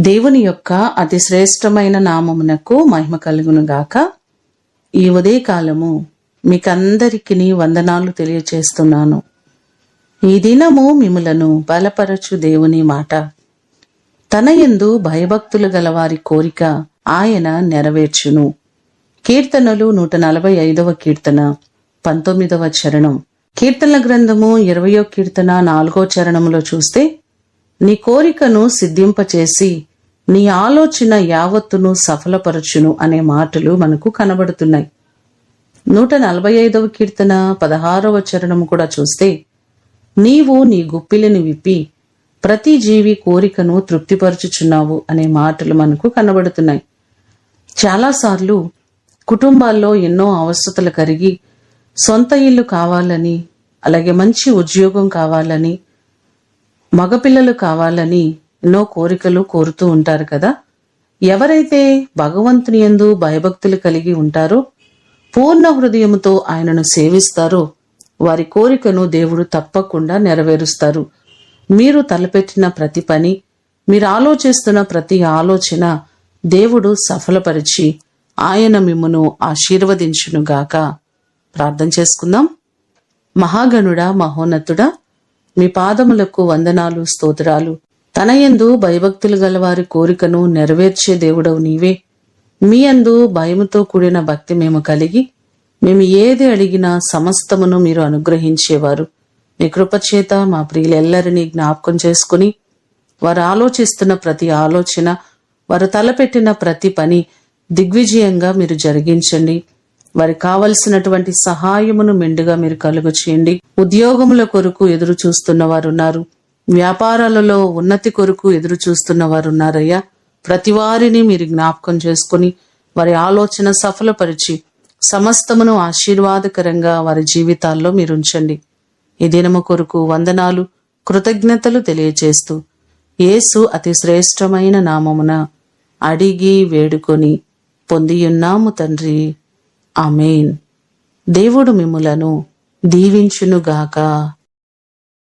దేవుని యొక్క అతి శ్రేష్టమైన నామమునకు మహిమ కలుగును గాక. ఈ ఉదయకాలము మీకందరికీ వందనాలు తెలియచేస్తున్నాను. ఈ దినము మిమ్ములను బలపరచు దేవుని మాట. తన యందు భయభక్తులు గలవారి కోరిక ఆయన నెరవేర్చును. కీర్తనలు 145వ కీర్తన 19వ చరణం. కీర్తనల గ్రంథము 20వ కీర్తన 4వ చరణములో చూస్తే, నీ కోరికను సిద్ధింపచేసి నీ ఆలోచన యావత్తును సఫలపరచును అనే మాటలు మనకు కనబడుతున్నాయి. 145వ కీర్తన 16వ చరణము కూడా చూస్తే, నీవు నీ గుప్పిలిని విప్పి ప్రతి జీవి కోరికను తృప్తిపరచుచున్నావు అనే మాటలు మనకు కనబడుతున్నాయి. చాలాసార్లు కుటుంబాల్లో ఎన్నో అవసరతలు కరిగి సొంత ఇల్లు కావాలని, అలాగే మంచి ఉద్యోగం కావాలని, మగపిల్లలు కావాలని ఎన్నో కోరికలు కోరుతూ ఉంటారు కదా. ఎవరైతే భగవంతుని యందు భయభక్తులు కలిగి ఉంటారో, పూర్ణ హృదయముతో ఆయనను సేవిస్తారో, వారి కోరికను దేవుడు తప్పకుండా నెరవేరుస్తారు. మీరు తలపెట్టిన ప్రతి పని, మీరు ఆలోచిస్తున్న ప్రతి ఆలోచన దేవుడు సఫలపరిచి ఆయన మిమ్మును ఆశీర్వదించునుగాక. ప్రార్థన చేసుకుందాం. మహాగణుడా, మహోన్నతుడా, మీ పాదములకు వందనాలు, స్తోత్రాలు. తన యందు భయభక్తులు గలవారి కోరికను నెరవేర్చే దేవుడవు నీవే. మీ యందు భయముతో కూడిన భక్తి మేము కలిగి, మేము ఏది అడిగినా సమస్తమును మీరు అనుగ్రహించేవారు. మీ కృపచేత మా ప్రియులెల్లరినీ జ్ఞాపకం చేసుకుని, వారు ఆలోచిస్తున్న ప్రతి ఆలోచన, వారు తలపెట్టిన ప్రతి పని దిగ్విజయంగా మీరు జరిగించండి. వారికి కావలసినటువంటి సహాయమును మెండుగా మీరు కలుగ చేయండి. ఉద్యోగముల కొరకు ఎదురు చూస్తున్న వారు ఉన్నారు, వ్యాపారాలలో ఉన్నతి కొరకు ఎదురు చూస్తున్న వారు ఉన్నారయ్యా. ప్రతి వారిని మీరు జ్ఞాపకం చేసుకుని వారి ఆలోచన సఫలపరిచి సమస్తమును ఆశీర్వాదకరంగా వారి జీవితాల్లో మీరు ఉంచండి. ఈ దినము కొరకు వందనాలు, కృతజ్ఞతలు తెలియచేస్తూ యేసు అతి శ్రేష్టమైన నామమున అడిగి వేడుకొని పొందియున్నాము తండ్రి. ఆమేన్. దేవుడు మిమ్ములను దీవించునుగాక.